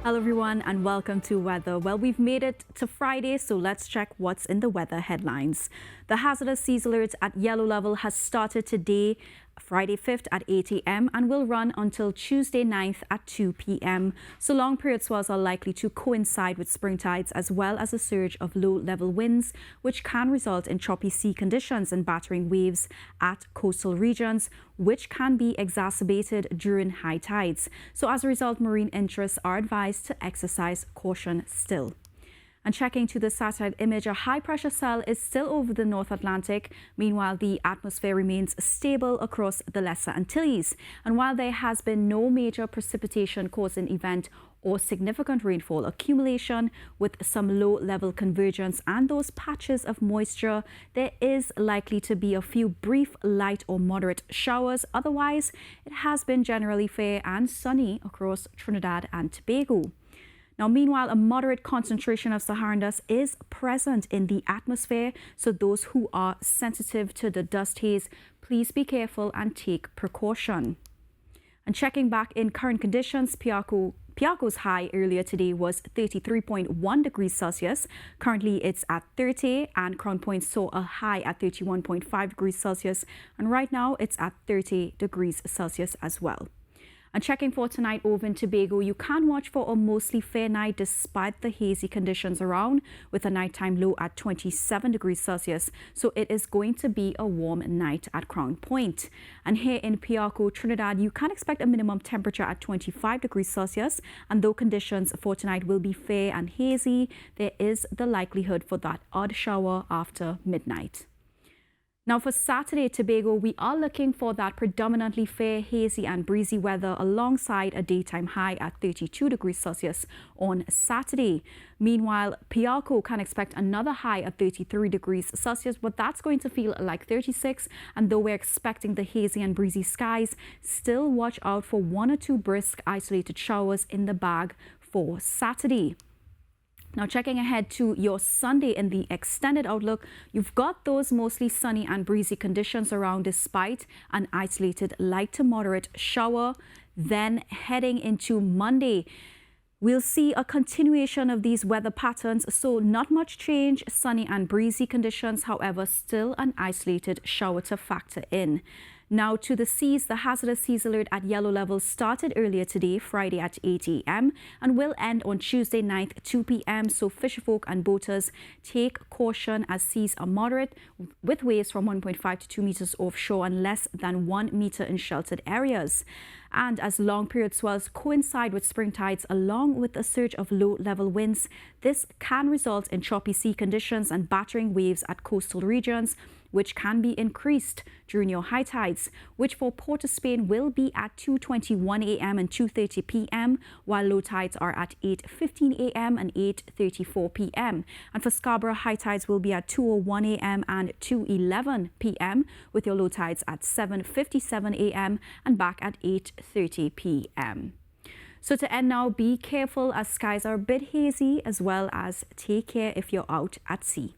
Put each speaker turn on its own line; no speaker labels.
Hello everyone and welcome to weather. Well, we've made it to Friday, so let's check what's in the weather headlines. The Hazardous Seas Alert at yellow level has started today, Friday 5th at 8 a.m. and will run until Tuesday 9th at 2 p.m. So long period swells are likely to coincide with spring tides as well as a surge of low-level winds, which can result in choppy sea conditions and battering waves at coastal regions, which can be exacerbated during high tides. So as a result, marine interests are advised to exercise caution still. And checking to the satellite image, a high-pressure cell is still over the North Atlantic. Meanwhile, the atmosphere remains stable across the Lesser Antilles. And while there has been no major precipitation-causing event or significant rainfall accumulation with some low-level convergence and those patches of moisture, there is likely to be a few brief light or moderate showers. Otherwise, it has been generally fair and sunny across Trinidad and Tobago. Now, meanwhile, a moderate concentration of Saharan dust is present in the atmosphere, so those who are sensitive to the dust haze, please be careful and take precaution. And checking back in current conditions, Piarco's high earlier today was 33.1 degrees Celsius. Currently, it's at 30, and Crown Point saw a high at 31.5 degrees Celsius, and right now it's at 30 degrees Celsius as well. And checking for tonight over in Tobago, you can watch for a mostly fair night despite the hazy conditions around, with a nighttime low at 27 degrees Celsius. So it is going to be a warm night at Crown Point. And here in Piarco, Trinidad, you can expect a minimum temperature at 25 degrees Celsius. And though conditions for tonight will be fair and hazy, there is the likelihood for that odd shower after midnight. Now for Saturday, Tobago, we are looking for that predominantly fair, hazy and breezy weather alongside a daytime high at 32 degrees Celsius on Saturday. Meanwhile, Piarco can expect another high at 33 degrees Celsius, but that's going to feel like 36. And though we're expecting the hazy and breezy skies, still watch out for one or two brisk isolated showers in the bag for Saturday. Now checking ahead to your Sunday in the extended outlook, you've got those mostly sunny and breezy conditions around despite an isolated light to moderate shower. Then heading into Monday, we'll see a continuation of these weather patterns, so not much change, sunny and breezy conditions, however, still an isolated shower to factor in. Now to the seas, the Hazardous Seas Alert at yellow level started earlier today, Friday at 8 a.m. and will end on Tuesday 9th, 2 p.m. So fisherfolk and boaters take caution as seas are moderate with waves from 1.5 to 2 meters offshore and less than 1 meter in sheltered areas. And as long period swells coincide with spring tides along with a surge of low-level winds, this can result in choppy sea conditions and battering waves at coastal regions, which can be increased during your high tides, which for Port of Spain will be at 2:21 a.m. and 2:30 p.m., while low tides are at 8:15 a.m. and 8:34 p.m. And for Scarborough, high tides will be at 2:01 a.m. and 2:11 p.m., with your low tides at 7:57 a.m. and back at 8:30 p.m. So to end now, be careful as skies are a bit hazy, as well as take care if you're out at sea.